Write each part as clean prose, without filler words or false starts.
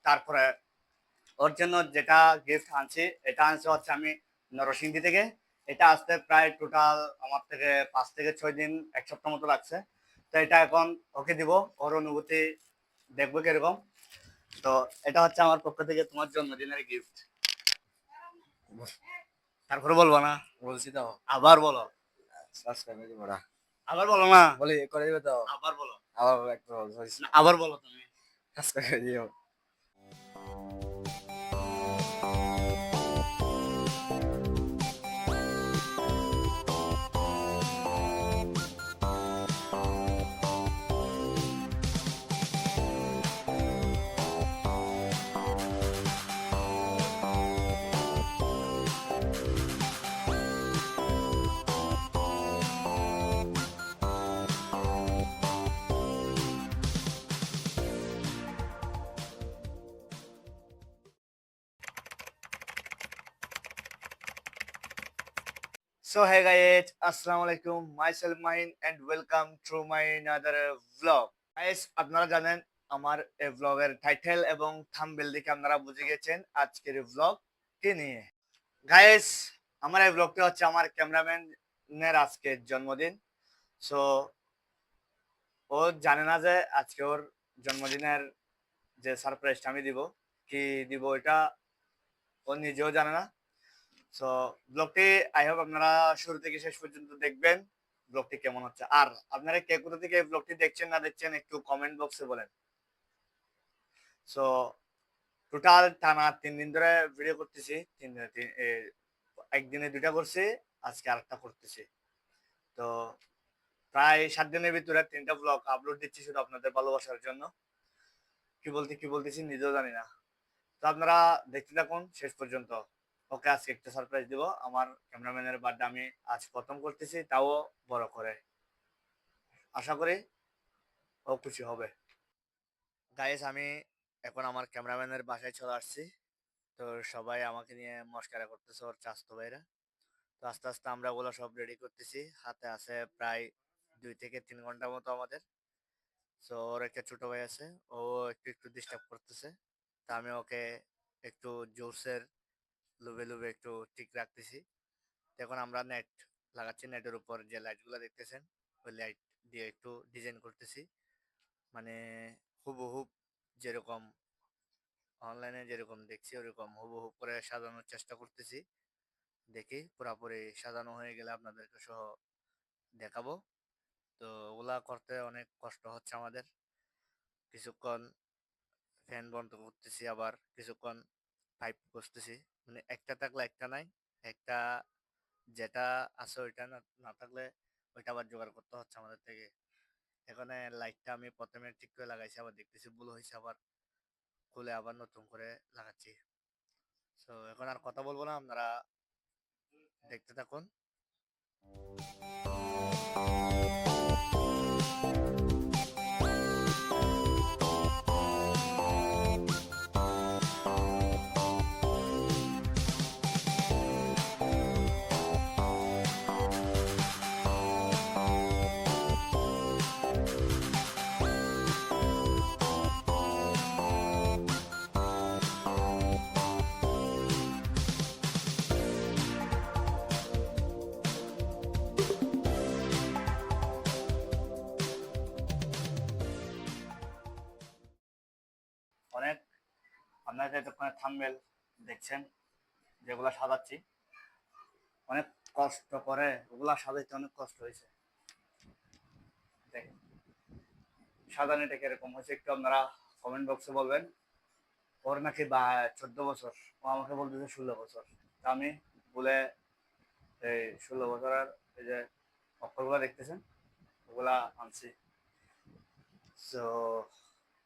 তারপরে ওর জন্য যেটা গিফট আনছি, এটা আনছি হচ্ছে আমি নরসিংদী থেকে। এটা আসতে প্রায় টোটাল আমার থেকে 5 থেকে 6 দিন, 1 সপ্তাহ মতো লাগছে। তো এটা এখন ওকে দিব, ওর অনুভূতি দেখবো কিরকম। তো এটা হচ্ছে আমার পক্ষ থেকে তোমার জন্মদিনের গিফট। তারপরে বলবো না? বলছি তো। আবার বলো। সাবস্ক্রাইব করে দিবো না। আবার বলো না? বলি করে দিবে তো। আবার বলো। আবার একটু না, আবার বলো তুমি। সাবস্ক্রাইব করে দিও। So hey guys, assalamu alaikum. Myself Mahin and welcome to my another vlog. Guys, আপনারা জানেন আমার এই ভ্লগের টাইটেল এবং থাম্বনেল দেখে আপনারা বুঝে গেছেন আজকের ভ্লগ কে নিয়ে। গাইস, আমার এই ভ্লগটা হচ্ছে আমার ক্যামেরাম্যানের আজকের জন্মদিন। সো ও জানে না যে আজকে ওর জন্মদিনের যে সারপ্রাইজটা আমি দিব, কি দিব এটা ও নিজেও জানে না। সো ব্লগটি আই হোপ আপনারা শুরু থেকে শেষ পর্যন্ত দেখবেন ব্লগটি কেমন হচ্ছে। আর আপনারা কে কোথা থেকে এই ব্লগটি দেখছেন না দেখছেন একটু কমেন্ট বক্সে বলেন। সো টোটাল টানা 3 দিন ধরে ভিডিও করতেছি। একদিনে 2টা করছি, আজকে আরেকটা করতেছি। তো প্রায় 7 দিনের ভিতরে 3টা ব্লগ আপলোড দিচ্ছি শুধু আপনাদের ভালোবাসার জন্য। কি বলতেছি নিজেও জানি না। তো আপনারা দেখতে থাকুন শেষ পর্যন্ত। ওকে আজকে একটা সারপ্রাইজ দিব। আমার ক্যামেরাম্যানের বার্থডে আমি আজ প্রথম করতেছি, তাও বড় করে। আশা করি ও খুশি হবে। গাইস, আমি এখন আমার ক্যামেরাম্যানের বাসায় চলে আসছি। তো সবাই আমাকে নিয়ে মস্কারা করতেছে, ওর চাচাতো ভাইরা। তো আস্তে আস্তে আমরা ওগুলো সব রেডি করতেছি। হাতে আছে প্রায় 2 থেকে 3 ঘন্টা মতো আমাদের। তো ওর একটা ছোট ভাই আছে, ও একটু একটু ডিস্টার্ব করতেছে। তা আমি ওকে একটু জোসের লুবে লুবে একটু ঠিক রাখতেছি। এখন আমরা নেট লাগাচ্ছি, নেটের উপর যে লাইটগুলো দেখতেছেন ওই লাইট দিয়ে একটু ডিজাইন করতেছি। মানে হুবহুব যেরকম অনলাইনে যেরকম দেখছি ওরকম হুবহু করে সাজানোর চেষ্টা করতেছি। দেখি পুরাপুরি সাজানো হয়ে গেলে আপনাদেরকে সহ দেখাবো। তো ওগুলা করতে অনেক কষ্ট হচ্ছে আমাদের। কিছুক্ষণ ফ্যান বন্ধ করতেছি, আবার কিছুক্ষণ পাইপ বসতেছি। মানে একটা থাকলে একটা নাই, একটা যেটা আছে ওইটা না না থাকলে ওইটা আবার জোগাড় করতে হচ্ছে আমাদের থেকে। এখানে লাইটটা আমি প্রথমে ঠিক করে লাগাইছি, আবার দেখতেছি ভুল হয়েছে, আবার খুলে আবার নতুন করে লাগাচ্ছি। তো এখন আর কথা বলবো না, আপনারা দেখতে থাকুন। অনেক আপনারা এতক্ষণে থাম্বনেল দেখছেন যেগুলো সাজাচ্ছি, অনেক কষ্ট করে ওগুলা সাজাইতে অনেক কষ্ট হয়েছে। দেখেন সাজানোটা কিরকম হয়েছে একটু আপনারা কমেন্ট বক্সে বলবেন। ওর নাকি 14 বছর, ও আমাকে বলতেছে 16 বছর। তা আমি বলে এই 16 বছরের এই যে অক্ষরগুলো দেখতেছেন ওগুলা আনছি। তো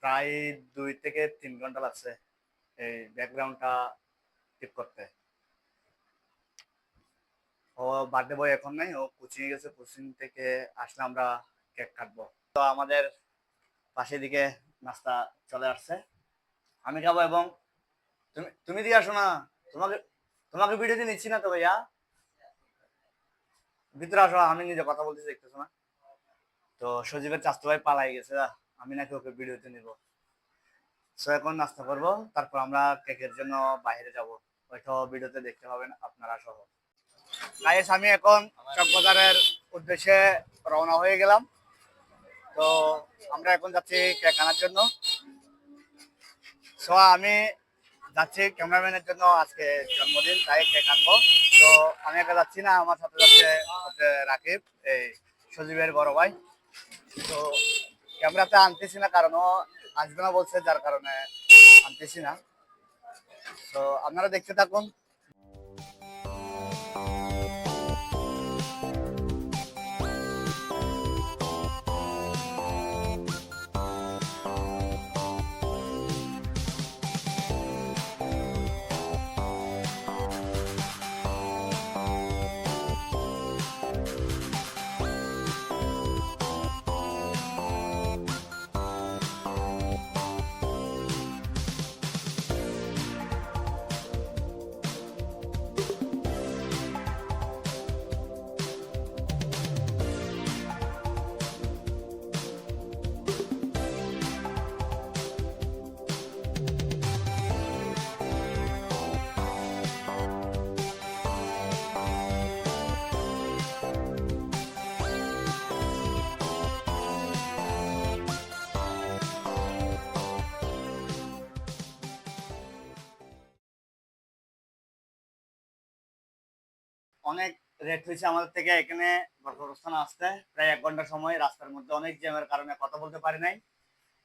প্রায় 2 থেকে 3 ঘন্টা লাগছে এই ব্যাকগ্রাউন্ডটা ঠিক করতে। ও বার্থডে বয় এখন নাই, ও কোচিং এ গেছে, কোচিং থেকে আসলে আমরা কেক কাটবো। তো আমাদের পাশের দিকে নাস্তা চলে আসছে, আমি খাবো। এবং তুমি তুমি দিয়ে আসো না, তোমাকে তোমাকে ভিডিওতে নিচ্ছি না তো ভাইয়া, ভিতরে আসো, আমি নিজে কথা বলতেছি দেখতেছো না? তো সজীবের চাচতো ভাই পালাই গেছে, আমি নাকি ওকে ভিডিওতে নিব। সো এখন নাস্তা করব, তারপর আমরা কেকের জন্য বাইরে যাব। ওইটাও ভিডিওতে দেখতে পাবেন আপনারা সহ। গাইস, আমি এখন চকবাজারের উদ্দেশ্যে রওনা হয়ে গেলাম। তো আমরা এখন যাচ্ছি কেক আনার জন্য। সো আমি যাচ্ছি ক্যামেরাম্যানের জন্য, আজকে জন্মদিন, তাই কেক আনবো। তো আমি একা যাচ্ছি না, আমার সাথে যাচ্ছে হচ্ছে রাকিব, এই সজীবের বড় ভাই। তো ক্যামেরাতে আনতেছি না, কারণ ও আসবে না বলছে, যার কারণে আনতেছি না। তো আপনারা দেখতে থাকুন। অনেক রেট হয়েছে আমাদের থেকে এখানে গর্ভস্থানে আসতে, প্রায় 1 ঘন্টা সময়। রাস্তার মধ্যে অনেক জ্যামের কারণে কথা বলতে পারি নাই।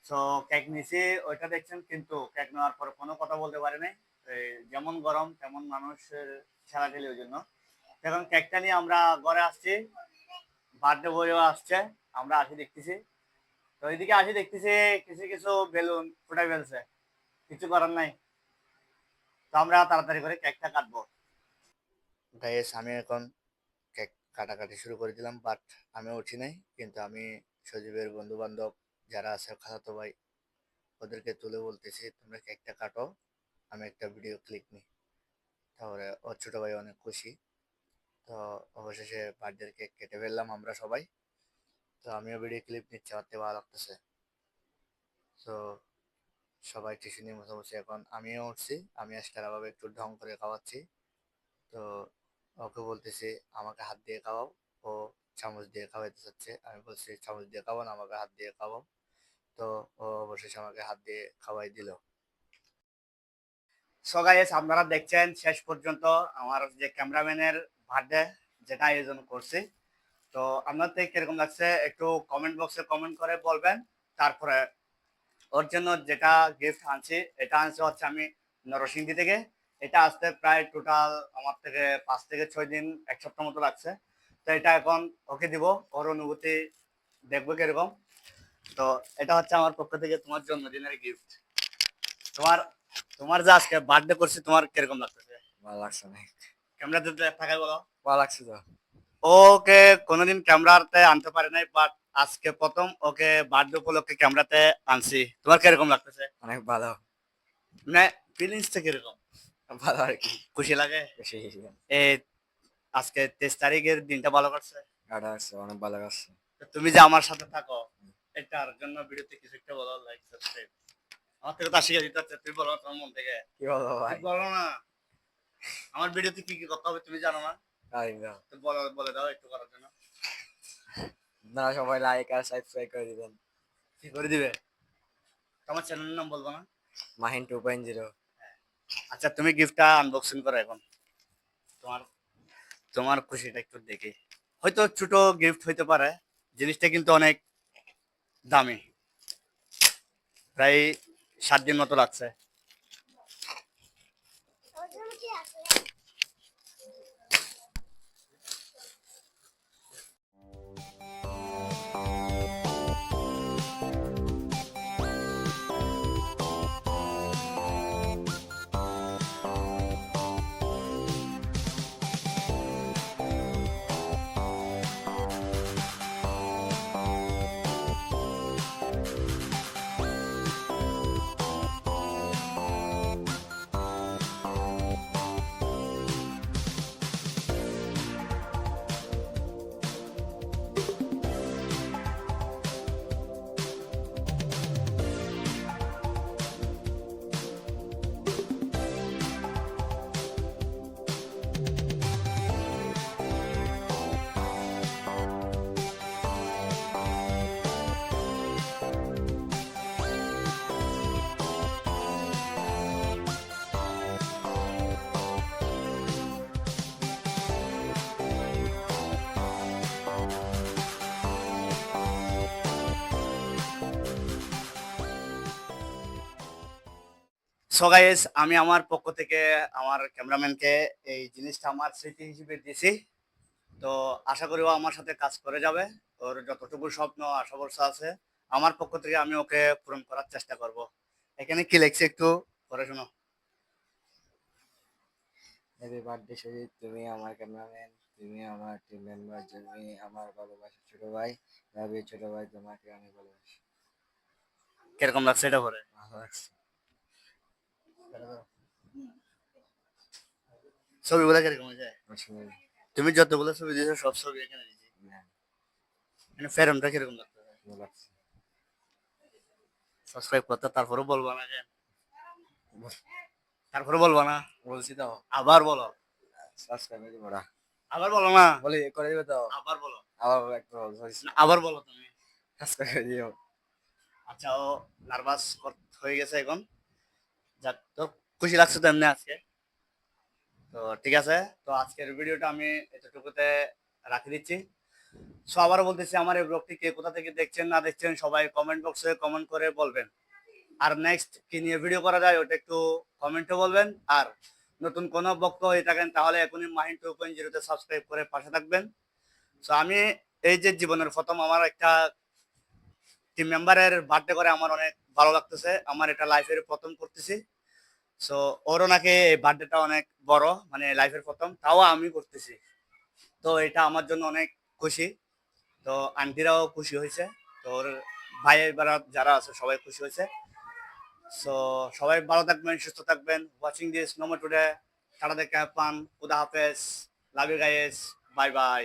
সো কেক নিছি, ওইটা দেখছেন, কিন্তু কেক নেওয়ার পর কোনো কথা বলতে পারি নাই। যেমন গরম তেমন মানুষের ঠেলাঠেলি, ওই জন্য এখন কেকটা নিয়ে আমরা ঘরে আসছি। বার্থডে বয়ও আসছে, আমরা আসি দেখতেছি। তো এইদিকে আসি দেখতেছি কিছু কিছু বেলুন ফুটাই ফেলছে, কিছু করার নাই। তো আমরা তাড়াতাড়ি করে কেকটা কাটবো। গাইস, আমি এখন কেক কাটাকাটি শুরু করে দিলাম, বাট আমি উঠি নাই। কিন্তু আমি সজীবের বন্ধু বান্ধব যারা আছে, খালাতো ভাই, ওদেরকে তুলে বলতেছি তোমরা কেকটা কাটো, আমি একটা ভিডিও ক্লিপ নিই। তারপরে ওর ছোট ভাই অনেক খুশি। তো অবশেষে বার্থডের কেক কেটে ফেললাম আমরা সবাই। তো আমিও ভিডিও ক্লিপ নিচ্ছি, আমার ভালো লাগতেছে। তো সবাই টিফিনের মতো বসে, এখন আমিও উঠছি, আমি এক্সট্রা ভাবে একটু ঢং করে খাওয়াচ্ছি। তো ওকে বলতেছি আমাকে হাত দিয়ে খাওয়াও, ও চামচ দিয়ে খাওয়াইতে চাচ্ছে। আমি বলছি চামচ দিয়ে খাওয়াও না, আমাকে হাত দিয়ে খাওয়াও। তো ও অবশেষে আমাকে হাত দিয়ে খাওয়াই দিল। সো গাইস, আপনারা দেখছেন শেষ পর্যন্ত আমার যে ক্যামেরাম্যানের বার্থডে যেটা আয়োজন করছি। তো আপনাদের কিরকম লাগছে একটু কমেন্ট বক্সে কমেন্ট করে বলবেন। তারপরে ওর জন্য যেটা গিফট আনছি, এটা আনছি হচ্ছে আমি নরসিংদী থেকে। এটা আসতে প্রায় টোটাল আমার থেকে 5 থেকে 6 দিন, 1 সপ্তাহ মতো লাগছে। তো এটা এখন ওকে দিব, ওর অনুভূতি দেখবো কিরকম। তো এটা হচ্ছে আমার পক্ষ থেকে তোমার জন্মদিনের গিফট। তোমার তোমার যে আজকে বার্থডে করছি, তোমার কিরকম লাগতেছে? ভালো লাগছে অনেক। ক্যামেরা দিতে থাকাই বলো। ভালো লাগছে তো। ওকে কোনোদিন ক্যামেরাতে আনতে পারে নাই, বাট আজকে প্রথম ওকে বার্থডে উপলক্ষে ক্যামেরাতে আনছি। তোমার কিরকম লাগতেছে? অনেক ভালো। মানে ফিলিংসটা কিরকম? ভালো আর কি। খুশি লাগে? বেশি বেশি এ আজকে 23 তারিখের দিনটা ভালো কাটছে? কাটা আছে, অনেক ভালো লাগছে। তো তুমি যে আমার সাথে থাকো, এটার জন্য ভিডিওতে কিছু একটা বলো, লাইক সাবস্ক্রাইব। আমার থেকে তো শিখে দিতে হচ্ছে, তুমি বলো তোমার মন থেকে। কি বলবো ভাই? তুমি বলো না, আমার ভিডিওতে কি কি করতে হবে তুমি জানো না? জানি না। তো বলো, বলে দাও একটু করার জন্য। আপনারা সবাই লাইক আর সাবস্ক্রাইব করে দিবেন। কি করে দিবে? তোমার চ্যানেলের নাম বলবো না? মাহিন 2.0। আচ্ছা, তুমি গিফটটা আনবক্সিং করো এখন। তোমার তোমার খুশিটা একটু দেখি। হয়তো ছোট গিফট হইতে পারে, জিনিসটা কিন্তু অনেক দামি। প্রায় 7 দিন মতো লাগছে। সো গাইস, আমি আমার পক্ষ থেকে আমার ক্যামেরাম্যানকে এই জিনিসটা আমার স্মৃতি হিসেবে দিয়েছি। তো আশা করি ও আমার সাথে কাজ করে যাবে। ওর যতটুকু স্বপ্ন আশা ভরসা আছে, আমার পক্ষ থেকে আমি ওকে পূরণ করার চেষ্টা করব। এখানে কি লেখছে একটু পড়ে শোনো। হ্যাপি বার্থডে সজিত, তুমি আমার ক্যামেরাম্যান, তুমি আমার টিম মেম্বার, তুমি আমার ভালোবাসা ছোট ভাই। ভাবি ছোট ভাই, তোমাকে অনেক ভালোবাসি। কিরকম লাগছে এটা পরে? ভালো লাগছে। ছবিগুলো কিরকম হয়েছে? আসলে তুমি যতগুলো ছবি দিয়েছো সব ছবি এখানে দিয়েছি। না, মানে ফেরমটা কিরকম লাগছে? ভালো লাগছে। সাবস্ক্রাইব করতে তারপরে বলবো না কেন? তারপরে বলবো না? বলছি তো, আবার বলো। সাবস্ক্রাইব করে দিব না। আবার বলো না? বলি করে দিবে তো, আবার বলো। আবার একটু না, আবার বলো তুমি। সাবস্ক্রাইব করে দিও। আচ্ছা, ও নার্ভাস হয়ে গেছে এখন। যাক, তো খুশি লাগছে তো এমনি আজকে। তো ঠিক আছে, তো আজকের ভিডিওটা আমি এতটুকুতে রাখি দিচ্ছি। সো আবারও বলতেছি, আমার এই ব্লগটি কে কোথা থেকে দেখছেন না দেখছেন সবাই কমেন্ট বক্সে কমেন্ট করে বলবেন। আর নেক্সট কি নিয়ে ভিডিও করা যায় ওটা একটু কমেন্টে বলবেন। আর নতুন কোনো বক্তব্য হয়ে থাকেন তাহলে এখনই মাহিন 2.0 সাবস্ক্রাইব করে পাশে থাকবেন। সো আমি এই যে জীবনের প্রথম আমার একটা টিম মেম্বারের বার্থডে করে আমার অনেক ভালো লাগতেছে। আমার এটা লাইফের প্রথম করতেছি। সো ওরও নাকি এই বার্থডেটা অনেক বড়, মানে লাইফের প্রথম, তাও আমি করতেছি। তো এটা আমার জন্য অনেক খুশি। তো আন্টিরাও খুশি হয়েছে। তো ওর ভাই বারা যারা আছে সবাই খুশি হয়েছে। সো সবাই ভালো থাকবেন, সুস্থ থাকবেন। ওয়াচিং দিস নোমো টুডে। টাটা, দেখে পান, খুদা হাফেজ, love you guys, bye by.